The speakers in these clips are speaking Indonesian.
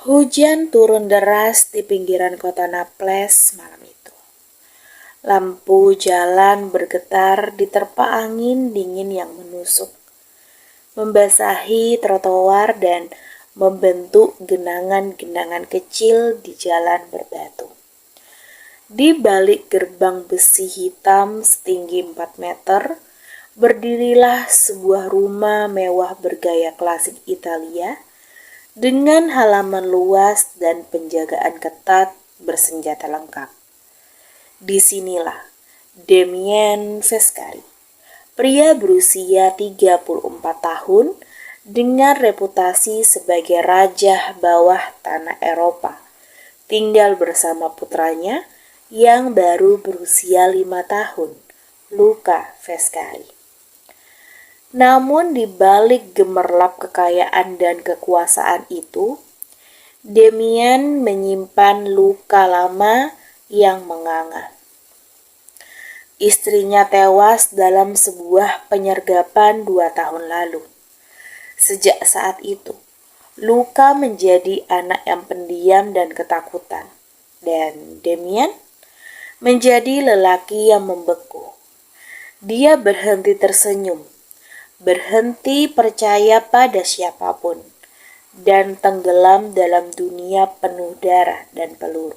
Hujan turun deras di pinggiran kota Naples malam itu. Lampu jalan bergetar diterpa angin dingin yang menusuk, membasahi trotoar dan membentuk genangan-genangan kecil di jalan berbatu. Di balik gerbang besi hitam setinggi 4 meter, berdirilah sebuah rumah mewah bergaya klasik Italia dengan halaman luas dan penjagaan ketat bersenjata lengkap. Disinilah Damien Foscari, pria berusia 34 tahun dengan reputasi sebagai raja bawah tanah Eropa, tinggal bersama putranya yang baru berusia 5 tahun, Luca Foscari. Namun di balik gemerlap kekayaan dan kekuasaan itu, Damien menyimpan luka lama yang menganga. Istrinya tewas dalam sebuah penyergapan 2 tahun lalu. Sejak saat itu, Luca menjadi anak yang pendiam dan ketakutan, dan Damien menjadi lelaki yang membeku. Dia berhenti tersenyum, berhenti percaya pada siapapun, dan tenggelam dalam dunia penuh darah dan peluru.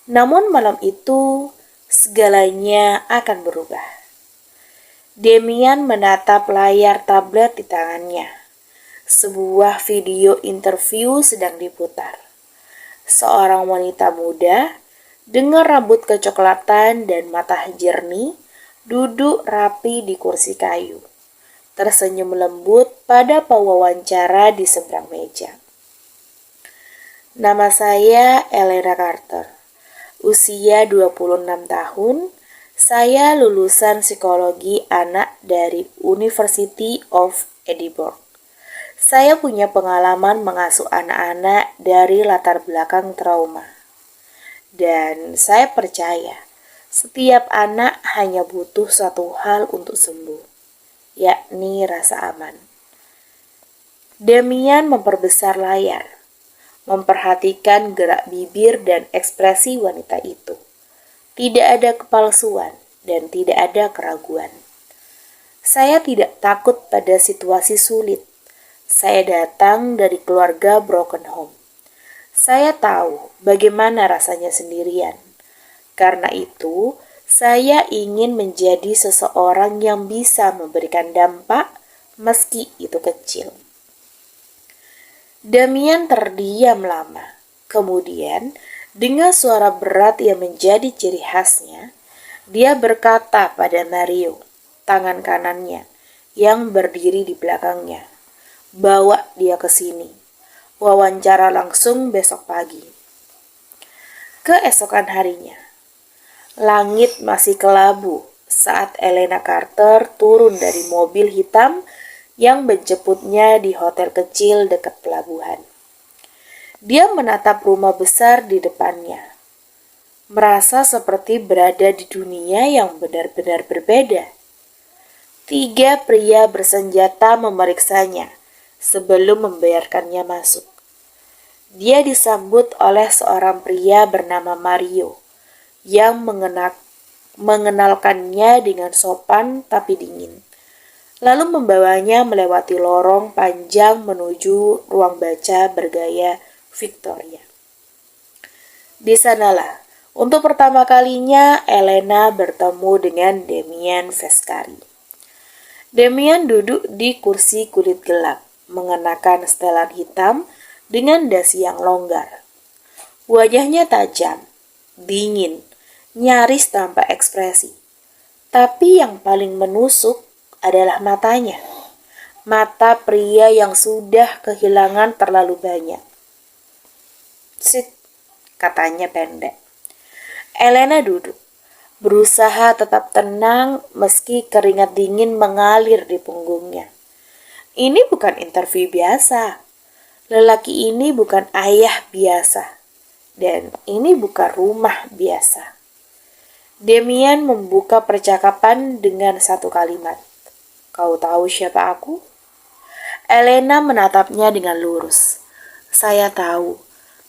Namun malam itu, segalanya akan berubah. Damien menatap layar tablet di tangannya. Sebuah video interview sedang diputar. Seorang wanita muda dengan rambut kecoklatan dan mata jernih duduk rapi di kursi kayu, tersenyum lembut pada pewawancara di seberang meja. Nama saya Elena Carter, usia 26 tahun, saya lulusan psikologi anak dari University of Edinburgh. Saya punya pengalaman mengasuh anak-anak dari latar belakang trauma. Dan saya percaya, setiap anak hanya butuh satu hal untuk sembuh, yakni rasa aman. Damien memperbesar layar, memperhatikan gerak bibir dan ekspresi wanita itu. Tidak ada kepalsuan dan tidak ada keraguan. Saya tidak takut pada situasi sulit. Saya datang dari keluarga broken home. Saya tahu bagaimana rasanya sendirian. Karena itu, saya ingin menjadi seseorang yang bisa memberikan dampak meski itu kecil. Damien terdiam lama. Kemudian, dengan suara berat yang menjadi ciri khasnya, dia berkata pada Mario, tangan kanannya, yang berdiri di belakangnya, "Bawa dia ke sini. Wawancara langsung besok pagi." Keesokan harinya, langit masih kelabu saat Elena Carter turun dari mobil hitam yang menjemputnya di hotel kecil dekat pelabuhan. Dia menatap rumah besar di depannya, merasa seperti berada di dunia yang benar-benar berbeda. 3 pria bersenjata memeriksanya sebelum membiarkannya masuk. Dia disambut oleh seorang pria bernama Mario yang mengenalkannya dengan sopan tapi dingin, lalu membawanya melewati lorong panjang menuju ruang baca bergaya Victoria. Di sanalah, untuk pertama kalinya Elena bertemu dengan Damien Foscari. Damien duduk di kursi kulit gelap, mengenakan setelan hitam dengan dasi yang longgar. Wajahnya tajam, dingin, nyaris tanpa ekspresi. Tapi yang paling menusuk adalah matanya. Mata pria yang sudah kehilangan terlalu banyak. "Sit," katanya pendek. Elena duduk, berusaha tetap tenang meski keringat dingin mengalir di punggungnya. Ini bukan interview biasa. Lelaki ini bukan ayah biasa. Dan ini bukan rumah biasa. Damien membuka percakapan dengan satu kalimat. "Kau tahu siapa aku?" Elena menatapnya dengan lurus. Saya tahu,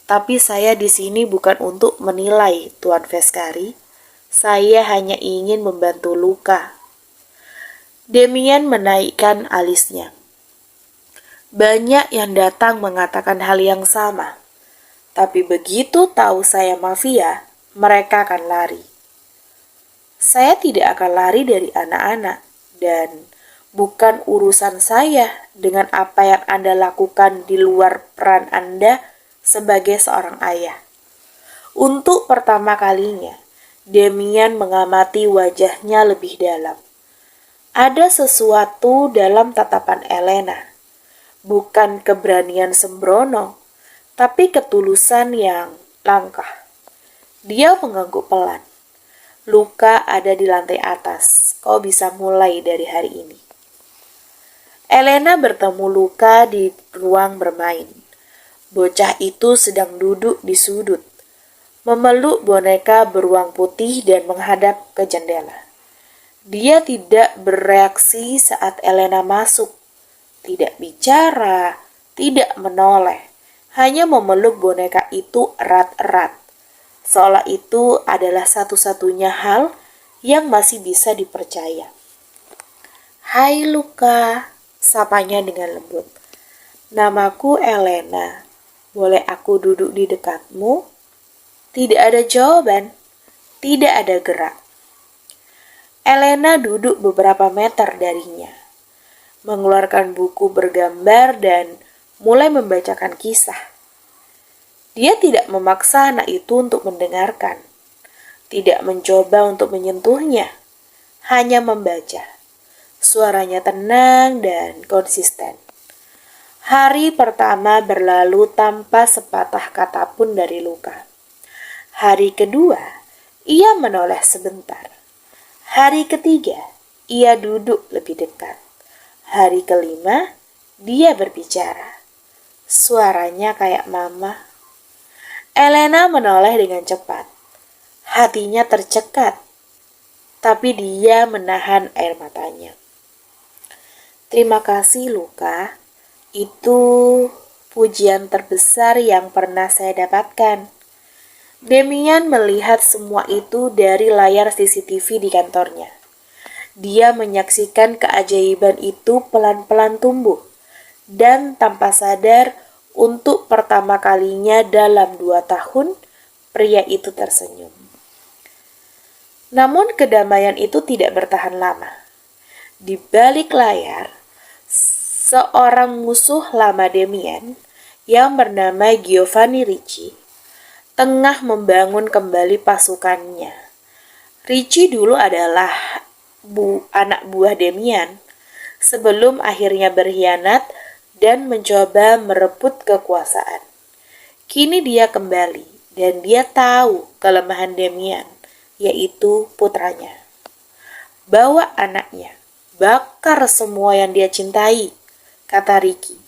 tapi saya di sini bukan untuk menilai, Tuan Feskari. Saya hanya ingin membantu Luka. Demian menaikkan alisnya. Banyak yang datang mengatakan hal yang sama. Tapi begitu tahu saya mafia, mereka akan lari. Saya tidak akan lari dari anak-anak, dan bukan urusan saya dengan apa yang Anda lakukan di luar peran Anda sebagai seorang ayah. Untuk pertama kalinya, Demian mengamati wajahnya lebih dalam. Ada sesuatu dalam tatapan Elena, bukan keberanian sembrono, tapi ketulusan yang langka. Dia mengangguk pelan. Luka ada di lantai atas. Kau bisa mulai dari hari ini. Elena bertemu Luka di ruang bermain. Bocah itu sedang duduk di sudut, memeluk boneka beruang putih dan menghadap ke jendela. Dia tidak bereaksi saat Elena masuk. Tidak bicara, tidak menoleh. Hanya memeluk boneka itu erat-erat. Seolah itu adalah satu-satunya hal yang masih bisa dipercaya. Hai Luka, sapanya dengan lembut. Namaku Elena. Boleh aku duduk di dekatmu? Tidak ada jawaban. Tidak ada gerak. Elena duduk beberapa meter darinya, mengeluarkan buku bergambar dan mulai membacakan kisah. Dia tidak memaksa anak itu untuk mendengarkan, tidak mencoba untuk menyentuhnya, hanya membaca. Suaranya tenang dan konsisten. Hari pertama berlalu tanpa sepatah kata pun dari Luka. Hari kedua, ia menoleh sebentar. Hari ketiga, ia duduk lebih dekat. Hari kelima, dia berbicara. Suaranya kayak mama. Elena menoleh dengan cepat. Hatinya tercekat, tapi dia menahan air matanya. Terima kasih, Luka. Itu pujian terbesar yang pernah saya dapatkan. Demian melihat semua itu dari layar CCTV di kantornya. Dia menyaksikan keajaiban itu pelan-pelan tumbuh. Dan tanpa sadar, untuk pertama kalinya dalam 2 tahun, pria itu tersenyum. Namun kedamaian itu tidak bertahan lama. Di balik layar, seorang musuh lama Demian yang bernama Giovanni Ricci tengah membangun kembali pasukannya. Ricci dulu adalah anak buah Demian sebelum akhirnya berkhianat dan mencoba merebut kekuasaan. Kini dia kembali dan dia tahu kelemahan Demian, yaitu putranya. Bawa anaknya, bakar semua yang dia cintai, kata Ricky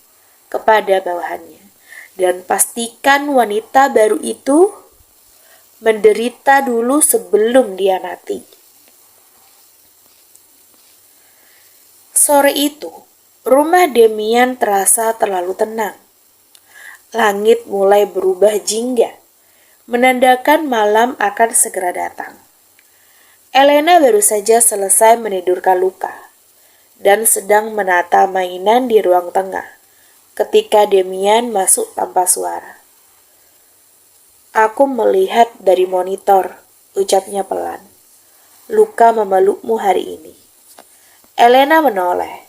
kepada bawahannya. Dan pastikan wanita baru itu menderita dulu sebelum dia mati. Sore itu, rumah Demian terasa terlalu tenang. Langit mulai berubah jingga, menandakan malam akan segera datang. Elena baru saja selesai menidurkan Luka dan sedang menata mainan di ruang tengah ketika Demian masuk tanpa suara. Aku melihat dari monitor, ucapnya pelan. Luka memelukmu hari ini. Elena menoleh.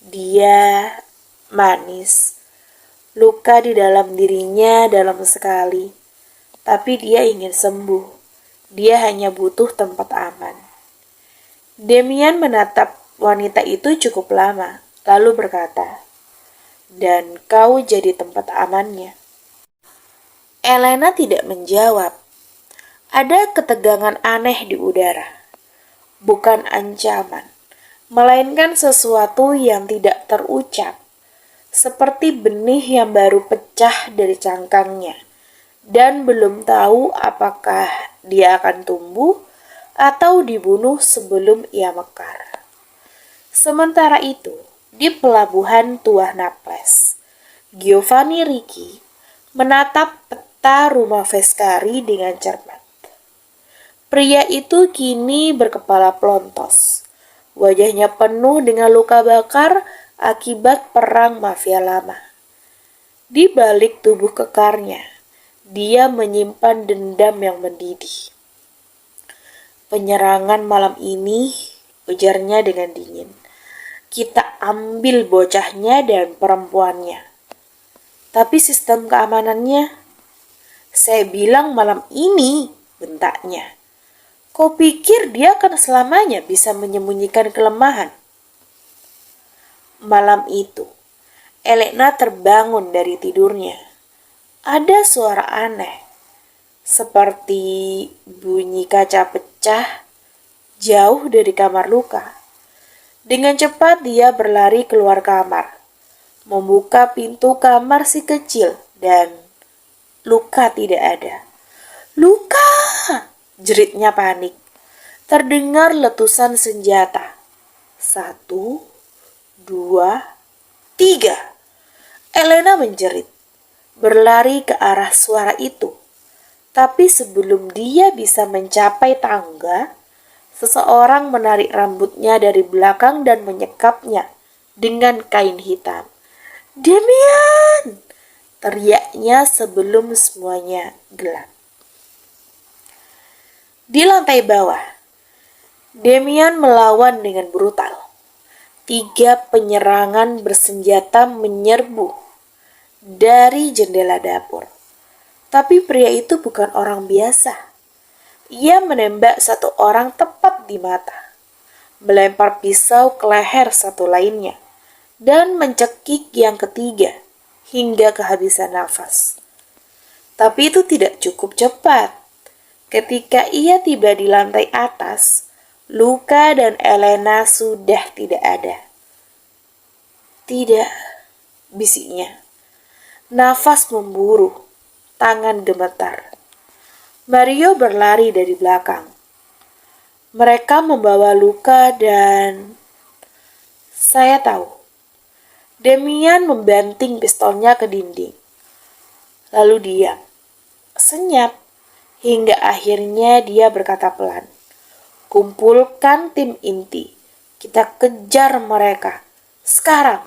Dia manis. Luka di dalam dirinya dalam sekali. Tapi dia ingin sembuh. Dia hanya butuh tempat aman. Demian menatap wanita itu cukup lama, lalu berkata, dan kau jadi tempat amannya. Elena tidak menjawab. Ada ketegangan aneh di udara. Bukan ancaman, melainkan sesuatu yang tidak terucap. Seperti benih yang baru pecah dari cangkangnya dan belum tahu apakah dia akan tumbuh atau dibunuh sebelum ia mekar. Sementara itu, di pelabuhan Tua Naples, Giovanni Ricci menatap peta rumah Feskari dengan cermat. Pria itu kini berkepala pelontos. Wajahnya penuh dengan luka bakar akibat perang mafia lama. Di balik tubuh kekarnya, dia menyimpan dendam yang mendidih. "Penyerangan malam ini," ujarnya dengan dingin. "Kita ambil bocahnya dan perempuannya. Tapi sistem keamanannya?" "Saya bilang malam ini," bentaknya. "Kau pikir dia akan selamanya bisa menyembunyikan kelemahan?" Malam itu, Elena terbangun dari tidurnya. Ada suara aneh, seperti bunyi kaca pecah jauh dari kamar Luka. Dengan cepat dia berlari keluar kamar, membuka pintu kamar si kecil, dan Luka tidak ada. "Luka!" jeritnya panik. Terdengar letusan senjata. 1, 2, 3. Elena menjerit, berlari ke arah suara itu. Tapi sebelum dia bisa mencapai tangga, seseorang menarik rambutnya dari belakang dan menyekapnya dengan kain hitam. "Demian!" teriaknya sebelum semuanya gelap. Di lantai bawah, Demian melawan dengan brutal. 3 penyerangan bersenjata menyerbu dari jendela dapur. Tapi pria itu bukan orang biasa. Ia menembak satu orang tepat di mata, melempar pisau ke leher satu lainnya, dan mencekik yang ketiga hingga kehabisan nafas. Tapi itu tidak cukup cepat. Ketika ia tiba di lantai atas, Luka dan Elena sudah tidak ada. "Tidak," bisiknya. Nafas memburu, tangan gemetar. Mario berlari dari belakang. Mereka membawa Luka dan... Saya tahu. Demian membanting pistolnya ke dinding. Lalu diam. Senyap. Hingga akhirnya dia berkata pelan, "Kumpulkan tim inti. Kita kejar mereka. Sekarang."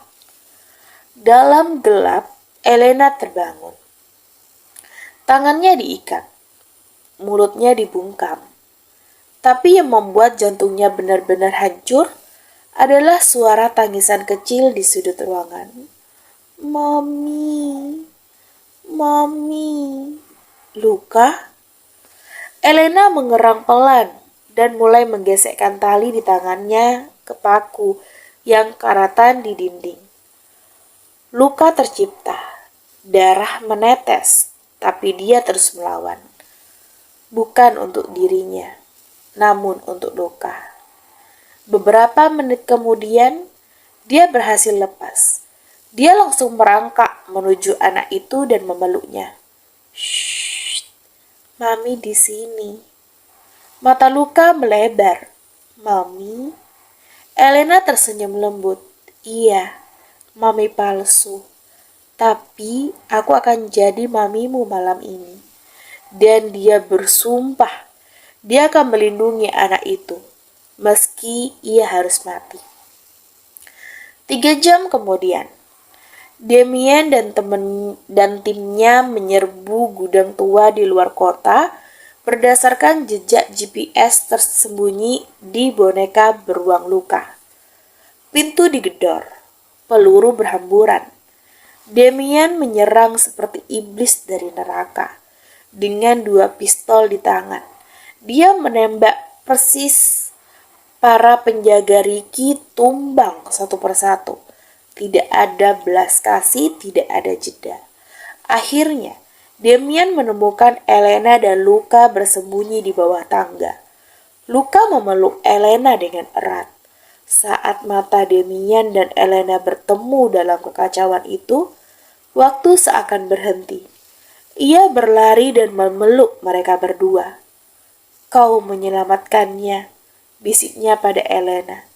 Dalam gelap, Elena terbangun. Tangannya diikat. Mulutnya dibungkam. Tapi yang membuat jantungnya benar-benar hancur adalah suara tangisan kecil di sudut ruangan. "Mami, Mami." "Luka?" Elena mengerang pelan dan mulai menggesekkan tali di tangannya ke paku yang karatan di dinding. Luka tercipta, darah menetes, tapi dia terus melawan. Bukan untuk dirinya, namun untuk Luka. Beberapa menit kemudian, dia berhasil lepas. Dia langsung merangkak menuju anak itu dan memeluknya. "Shh, Mami di sini." Mata Luka melebar. "Mami?" Elena tersenyum lembut. "Iya, Mami palsu. Tapi aku akan jadi mamimu malam ini." Dan dia bersumpah dia akan melindungi anak itu, meski ia harus mati. 3 jam kemudian, Demian dan timnya menyerbu gudang tua di luar kota berdasarkan jejak GPS tersembunyi di boneka beruang Luka. Pintu digedor, peluru berhamburan. Demian menyerang seperti iblis dari neraka dengan 2 pistol di tangan. Dia menembak persis. Para penjaga Ricky tumbang satu persatu. Tidak ada belas kasih, tidak ada jeda. Akhirnya, Demian menemukan Elena dan Luka bersembunyi di bawah tangga. Luka memeluk Elena dengan erat. Saat mata Demian dan Elena bertemu dalam kekacauan itu, waktu seakan berhenti. Ia berlari dan memeluk mereka berdua. "Kau menyelamatkannya," bisiknya pada Elena.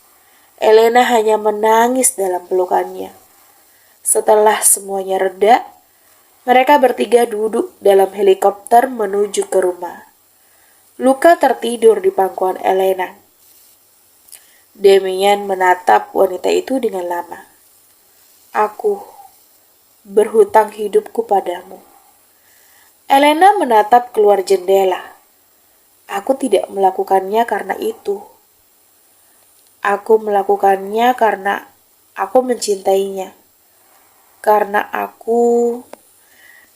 Elena hanya menangis dalam pelukannya. Setelah semuanya reda, Mereka bertiga duduk dalam helikopter menuju ke rumah. Luka tertidur di pangkuan Elena. Demian menatap wanita itu dengan lama. Aku berhutang hidupku padamu. Elena menatap keluar jendela. Aku tidak melakukannya karena itu. Aku melakukannya karena aku mencintainya. Karena aku...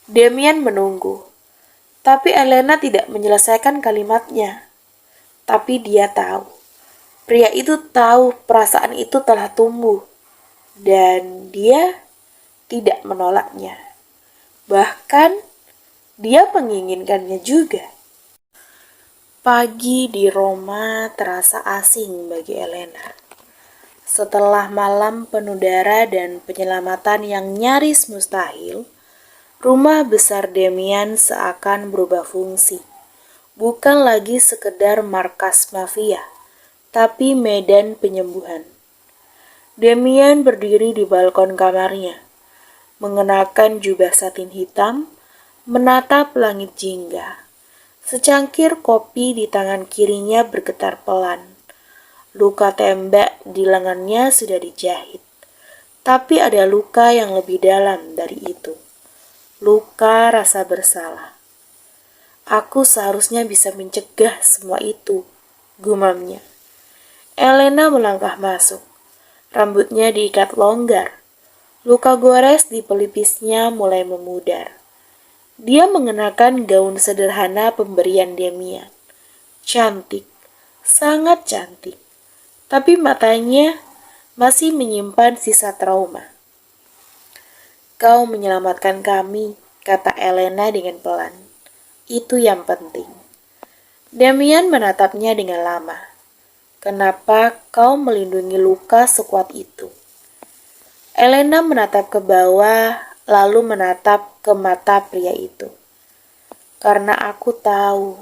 Demian menunggu. Tapi Elena tidak menyelesaikan kalimatnya. Tapi dia tahu. Pria itu tahu perasaan itu telah tumbuh. Dan dia tidak menolaknya. Bahkan dia menginginkannya juga. Pagi di Roma terasa asing bagi Elena. Setelah malam penuh dara dan penyelamatan yang nyaris mustahil, rumah besar Demian seakan berubah fungsi. Bukan lagi sekedar markas mafia, tapi medan penyembuhan. Demian berdiri di balkon kamarnya, mengenakan jubah satin hitam, menatap langit jingga. Secangkir kopi di tangan kirinya bergetar pelan. Luka tembak di lengannya sudah dijahit. Tapi ada luka yang lebih dalam dari itu. Luka rasa bersalah. Aku seharusnya bisa mencegah semua itu, gumamnya. Elena melangkah masuk. Rambutnya diikat longgar. Luka gores di pelipisnya mulai memudar. Dia mengenakan gaun sederhana pemberian Demian. Cantik, sangat cantik. Tapi matanya masih menyimpan sisa trauma. Kau menyelamatkan kami, kata Elena dengan pelan. Itu yang penting. Demian menatapnya dengan lama. Kenapa kau melindungi luka sekuat itu? Elena menatap ke bawah, lalu menatap ke mata pria itu. Karena aku tahu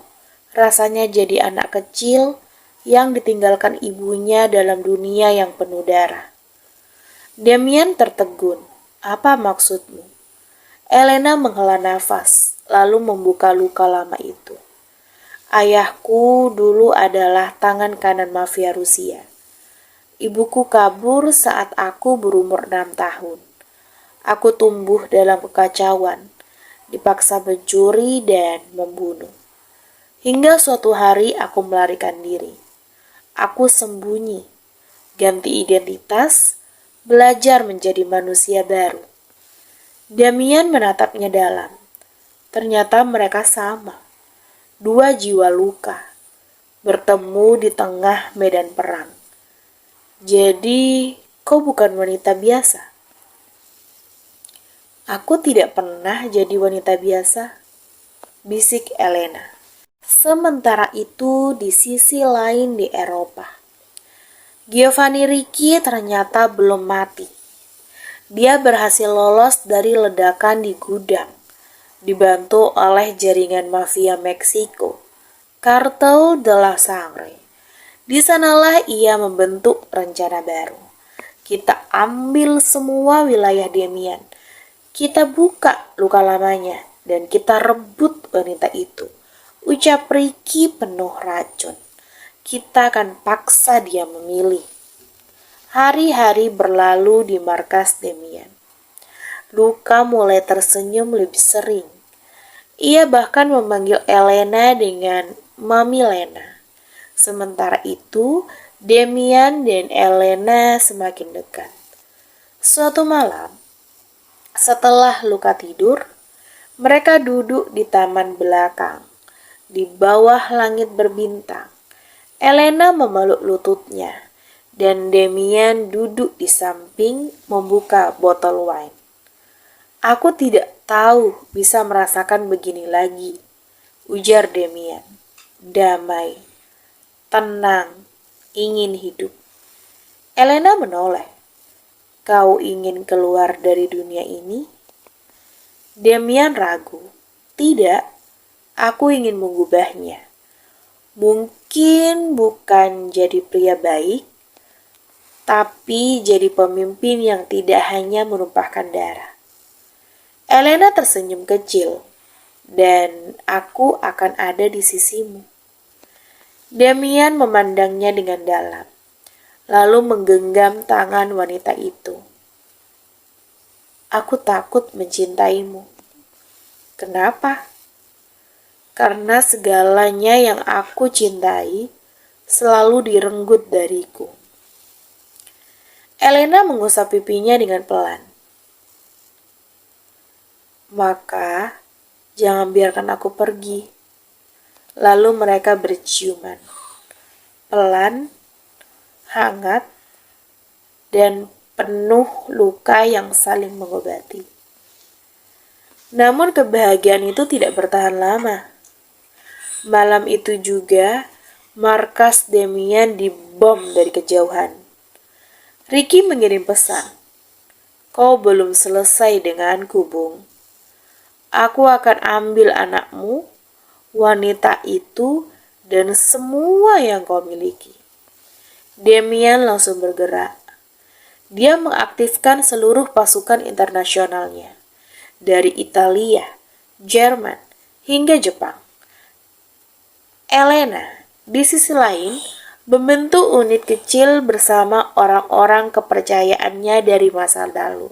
rasanya jadi anak kecil yang ditinggalkan ibunya dalam dunia yang penuh darah. Demian tertegun. Apa maksudmu? Elena menghela nafas, lalu membuka luka lama itu. Ayahku dulu adalah tangan kanan mafia Rusia. Ibuku kabur saat aku berumur 6 tahun. Aku tumbuh dalam kekacauan, dipaksa mencuri dan membunuh. Hingga suatu hari aku melarikan diri. Aku sembunyi, ganti identitas, belajar menjadi manusia baru. Demian menatapnya dalam. Ternyata mereka sama. Dua jiwa luka, bertemu di tengah medan perang. Jadi, kau bukan wanita biasa. Aku tidak pernah jadi wanita biasa, bisik Elena. Sementara itu di sisi lain di Eropa, Giovanni Ricci ternyata belum mati. Dia berhasil lolos dari ledakan di gudang, dibantu oleh jaringan mafia Meksiko, Kartel de la Sangre. Di sanalah ia membentuk rencana baru. Kita ambil semua wilayah Demian. Kita buka luka lamanya dan kita rebut wanita itu. Ucap Ricci penuh racun. Kita akan paksa dia memilih. Hari-hari berlalu di markas Demian. Luka mulai tersenyum lebih sering. Ia bahkan memanggil Elena dengan Mami Lena. Sementara itu, Demian dan Elena semakin dekat. Suatu malam, setelah luka tidur, mereka duduk di taman belakang. Di bawah langit berbintang, Elena memeluk lututnya, dan Demian duduk di samping membuka botol wine. Aku tidak tahu bisa merasakan begini lagi, ujar Demian. Damai, tenang, ingin hidup. Elena menoleh. Kau ingin keluar dari dunia ini? Demian ragu. Tidak. Aku ingin mengubahnya. Mungkin bukan jadi pria baik, tapi jadi pemimpin yang tidak hanya menumpahkan darah. Elena tersenyum kecil, dan aku akan ada di sisimu. Damian memandangnya dengan dalam, lalu menggenggam tangan wanita itu. Aku takut mencintaimu. Kenapa? Karena segalanya yang aku cintai selalu direnggut dariku. Elena mengusap pipinya dengan pelan. Maka, jangan biarkan aku pergi. Lalu mereka berciuman. Pelan, hangat, dan penuh luka yang saling mengobati. Namun kebahagiaan itu tidak bertahan lama. Malam itu juga, markas Damian dibom dari kejauhan. Ricky mengirim pesan. Kau belum selesai denganku, Bung. Aku akan ambil anakmu, wanita itu, dan semua yang kau miliki. Damian langsung bergerak. Dia mengaktifkan seluruh pasukan internasionalnya. Dari Italia, Jerman, hingga Jepang. Elena, di sisi lain, membentuk unit kecil bersama orang-orang kepercayaannya dari masa lalu.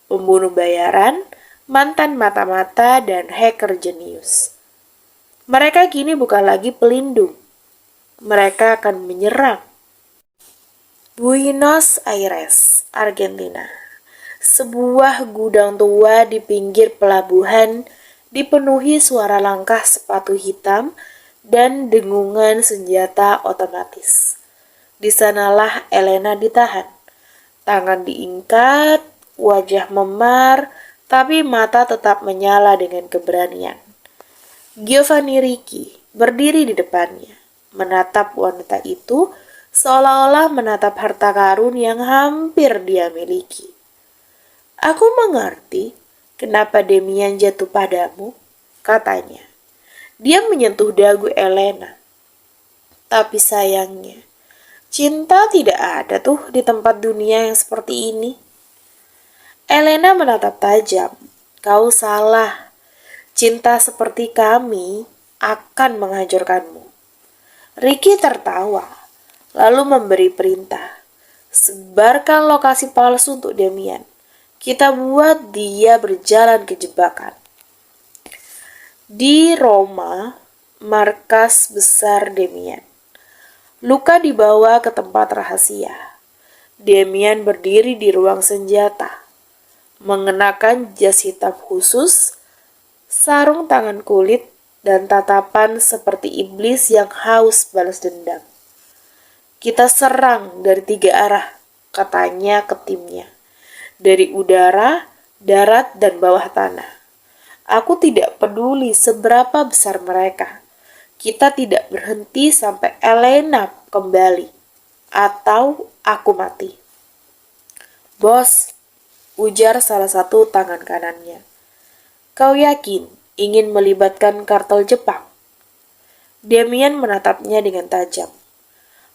Pembunuh bayaran, mantan mata-mata, dan hacker jenius. Mereka kini bukan lagi pelindung. Mereka akan menyerang. Buenos Aires, Argentina. Sebuah gudang tua di pinggir pelabuhan dipenuhi suara langkah sepatu hitam dan dengungan senjata otomatis. Di sanalah Elena ditahan. Tangan diingkat, wajah memar, tapi mata tetap menyala dengan keberanian. Giovanni Ricci berdiri di depannya, menatap wanita itu seolah-olah menatap harta karun yang hampir dia miliki. Aku mengerti kenapa Damian jatuh padamu, katanya. Dia menyentuh dagu Elena. Tapi sayangnya, cinta tidak ada tuh di tempat dunia yang seperti ini. Elena menatap tajam. Kau salah. Cinta seperti kami akan menghancurkanmu. Ricky tertawa, lalu memberi perintah. Sebarkan lokasi palsu untuk Damian. Kita buat dia berjalan ke jebakan. Di Roma, markas besar Damian. Luka dibawa ke tempat rahasia. Damian berdiri di ruang senjata, mengenakan jas hitam khusus, sarung tangan kulit, dan tatapan seperti iblis yang haus balas dendam. Kita serang dari 3 arah, katanya ke timnya. Dari udara, darat, dan bawah tanah. Aku tidak peduli seberapa besar mereka. Kita tidak berhenti sampai Elena kembali, atau aku mati. Bos, ujar salah satu tangan kanannya. Kau yakin ingin melibatkan kartel Jepang? Damian menatapnya dengan tajam.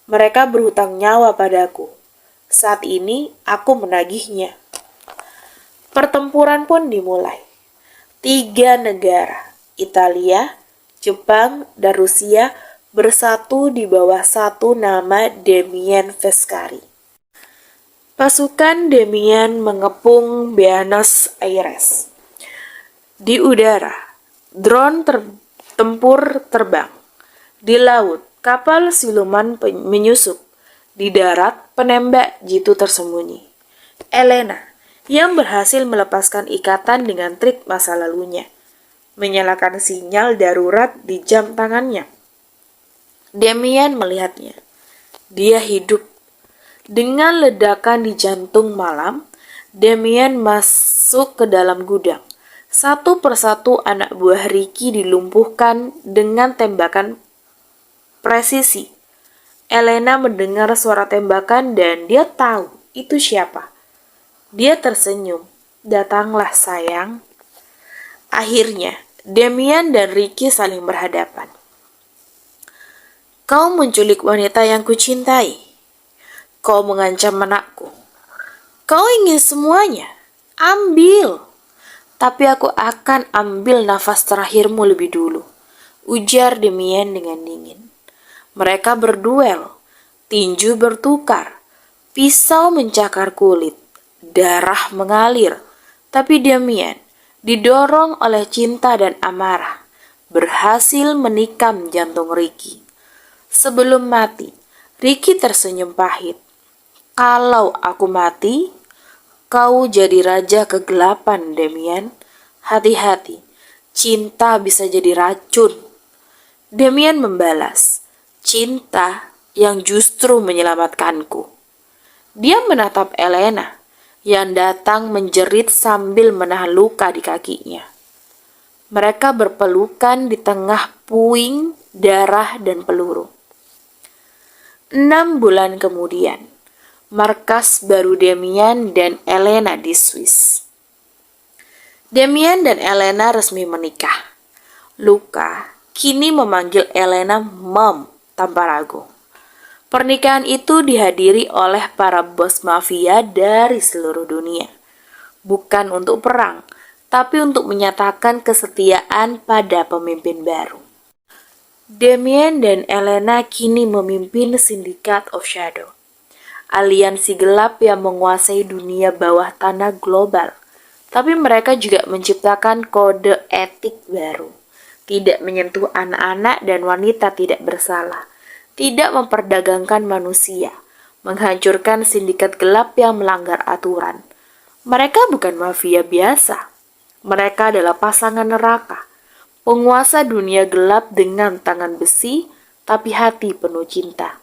Mereka berhutang nyawa padaku. Saat ini aku menagihnya. Pertempuran pun dimulai. 3 negara, Italia, Jepang, dan Rusia bersatu di bawah satu nama Damian Foscari. Pasukan Damian mengepung Buenos Aires. Di udara, drone tempur terbang. Di laut, kapal siluman menyusup. Di darat, penembak jitu tersembunyi. Elena, yang berhasil melepaskan ikatan dengan trik masa lalunya, menyalakan sinyal darurat di jam tangannya. Damian melihatnya. Dia hidup. Dengan ledakan di jantung malam, Damian masuk ke dalam gudang. Satu persatu anak buah Ricky dilumpuhkan dengan tembakan presisi. Elena mendengar suara tembakan dan dia tahu itu siapa. Dia tersenyum. Datanglah sayang. Akhirnya, Damian dan Ricky saling berhadapan. Kau menculik wanita yang kucintai. Kau mengancam anakku. Kau ingin semuanya. Ambil. Tapi aku akan ambil nafas terakhirmu lebih dulu, ujar Demian dengan dingin. Mereka berduel, tinju bertukar, pisau mencakar kulit, darah mengalir. Tapi Demian, didorong oleh cinta dan amarah, berhasil menikam jantung Ricky. Sebelum mati, Ricky tersenyum pahit. Kalau aku mati, kau jadi raja kegelapan, Demian. Hati-hati, cinta bisa jadi racun. Demian membalas, cinta yang justru menyelamatkanku. Dia menatap Elena, yang datang menjerit sambil menahan luka di kakinya. Mereka berpelukan di tengah puing, darah, dan peluru. 6 bulan kemudian, markas baru Demian dan Elena di Swiss. Demian dan Elena resmi menikah. Luca kini memanggil Elena Mom tanpa ragu. Pernikahan itu dihadiri oleh para bos mafia dari seluruh dunia. Bukan untuk perang, tapi untuk menyatakan kesetiaan pada pemimpin baru. Demian dan Elena kini memimpin Syndicate of Shadow, aliansi gelap yang menguasai dunia bawah tanah global. Tapi mereka juga menciptakan kode etik baru. Tidak menyentuh anak-anak dan wanita tidak bersalah. Tidak memperdagangkan manusia. Menghancurkan sindikat gelap yang melanggar aturan. Mereka bukan mafia biasa. Mereka adalah pasangan neraka. Penguasa dunia gelap dengan tangan besi, tapi hati penuh cinta.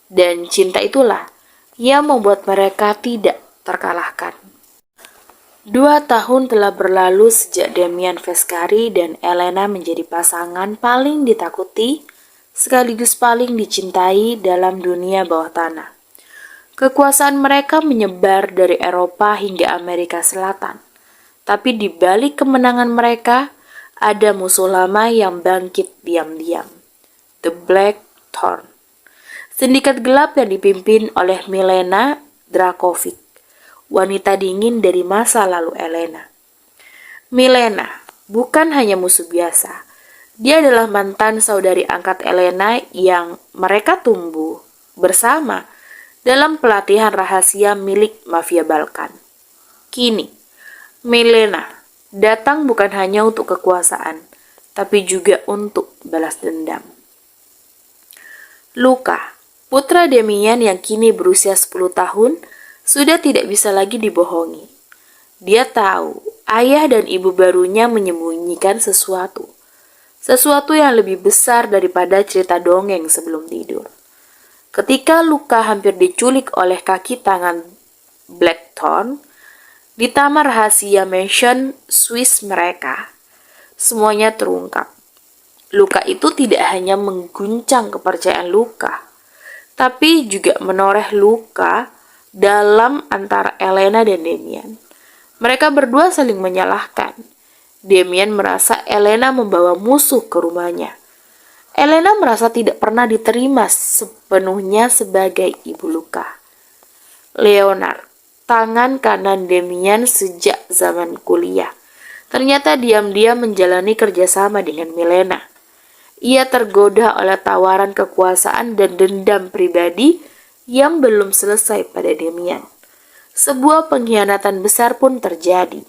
Dan cinta itulah yang membuat mereka tidak terkalahkan. 2 tahun telah berlalu sejak Demian Vescari dan Elena menjadi pasangan paling ditakuti, sekaligus paling dicintai dalam dunia bawah tanah. Kekuasaan mereka menyebar dari Eropa hingga Amerika Selatan. Tapi di balik kemenangan mereka, ada musuh lama yang bangkit diam-diam. The Black Thorn. Sindikat gelap yang dipimpin oleh Milena Dracovic, wanita dingin dari masa lalu Elena. Milena bukan hanya musuh biasa. Dia adalah mantan saudari angkat Elena yang mereka tumbuh bersama dalam pelatihan rahasia milik mafia Balkan. Kini, Milena datang bukan hanya untuk kekuasaan, tapi juga untuk balas dendam. Luca, putra Demian yang kini berusia 10 tahun, sudah tidak bisa lagi dibohongi. Dia tahu ayah dan ibu barunya menyembunyikan sesuatu. Sesuatu yang lebih besar daripada cerita dongeng sebelum tidur. Ketika Luca hampir diculik oleh kaki tangan Blackthorn, di taman rahasia mansion Swiss mereka, semuanya terungkap. Luka itu tidak hanya mengguncang kepercayaan Luca, tapi juga menoreh luka dalam antara Elena dan Demian. Mereka berdua saling menyalahkan. Demian merasa Elena membawa musuh ke rumahnya. Elena merasa tidak pernah diterima sepenuhnya sebagai ibu Luca. Leonard, tangan kanan Demian sejak zaman kuliah, ternyata diam-diam menjalani kerjasama dengan Milena. Ia tergoda oleh tawaran kekuasaan dan dendam pribadi yang belum selesai pada Demian. Sebuah pengkhianatan besar pun terjadi.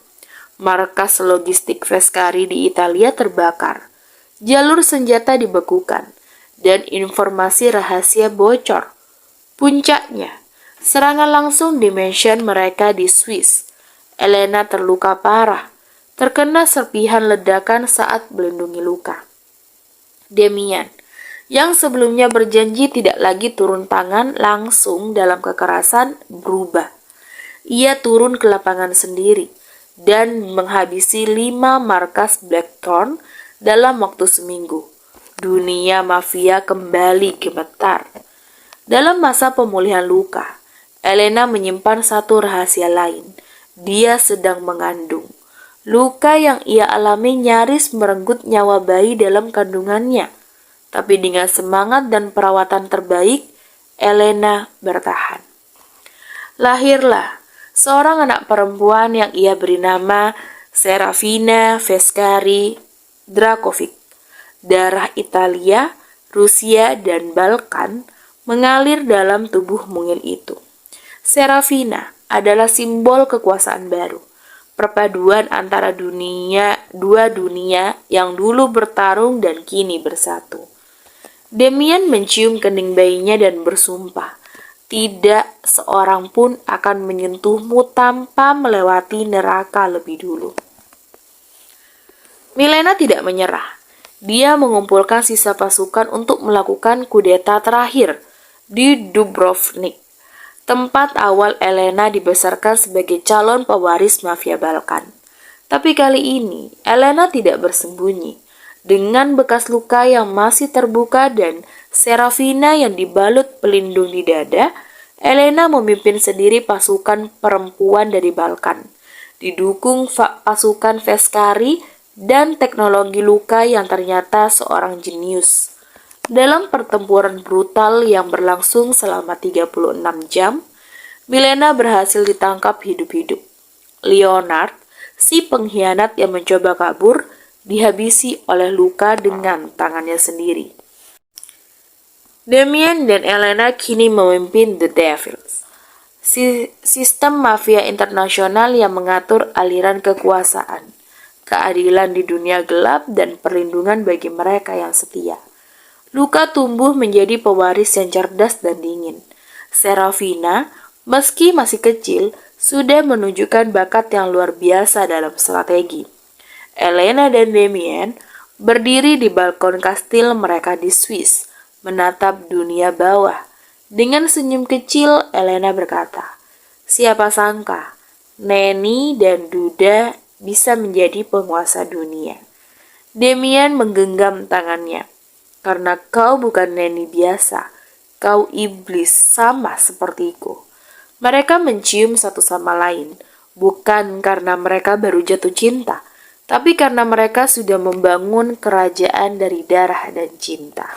Markas logistik Vescari di Italia terbakar, jalur senjata dibekukan, dan informasi rahasia bocor. Puncaknya, serangan langsung di mansion mereka di Swiss. Elena terluka parah, terkena serpihan ledakan saat melindungi Luca. Demian, yang sebelumnya berjanji tidak lagi turun tangan langsung dalam kekerasan, berubah. Ia turun ke lapangan sendiri dan menghabisi 5 markas Blackthorn dalam waktu seminggu. Dunia mafia kembali gemetar. Dalam masa pemulihan Luca, Elena menyimpan satu rahasia lain. Dia sedang mengandung. Luka yang ia alami nyaris merenggut nyawa bayi dalam kandungannya. Tapi dengan semangat dan perawatan terbaik, Elena bertahan. Lahirlah seorang anak perempuan yang ia beri nama Serafina, Foscari, Dracovic. Darah Italia, Rusia, dan Balkan mengalir dalam tubuh mungil itu. Serafina adalah simbol kekuasaan baru, perpaduan antara dua dunia yang dulu bertarung dan kini bersatu. Demian mencium kening bayinya dan bersumpah, tidak seorang pun akan menyentuhmu tanpa melewati neraka lebih dulu. Milena tidak menyerah. Dia mengumpulkan sisa pasukan untuk melakukan kudeta terakhir di Dubrovnik, tempat awal Elena dibesarkan sebagai calon pewaris mafia Balkan. Tapi kali ini, Elena tidak bersembunyi. Dengan bekas luka yang masih terbuka dan Serafina yang dibalut pelindung di dada, Elena memimpin sendiri pasukan perempuan dari Balkan, didukung pasukan Foscari dan teknologi luka yang ternyata seorang jenius. Dalam pertempuran brutal yang berlangsung selama 36 jam, Milena berhasil ditangkap hidup-hidup. Leonard, si pengkhianat yang mencoba kabur, dihabisi oleh luka dengan tangannya sendiri. Damien dan Elena kini memimpin The Devils, sistem mafia internasional yang mengatur aliran kekuasaan, keadilan di dunia gelap, dan perlindungan bagi mereka yang setia. Luka tumbuh menjadi pewaris yang cerdas dan dingin. Serafina, meski masih kecil, sudah menunjukkan bakat yang luar biasa dalam strategi. Elena dan Damien berdiri di balkon kastil mereka di Swiss, menatap dunia bawah. Dengan senyum kecil, Elena berkata, "Siapa sangka, Neni dan Duda bisa menjadi penguasa dunia." Damien menggenggam tangannya. "Karena kau bukan Neni biasa, kau iblis sama sepertiku." Mereka mencium satu sama lain, bukan karena mereka baru jatuh cinta, tapi karena mereka sudah membangun kerajaan dari darah dan cinta.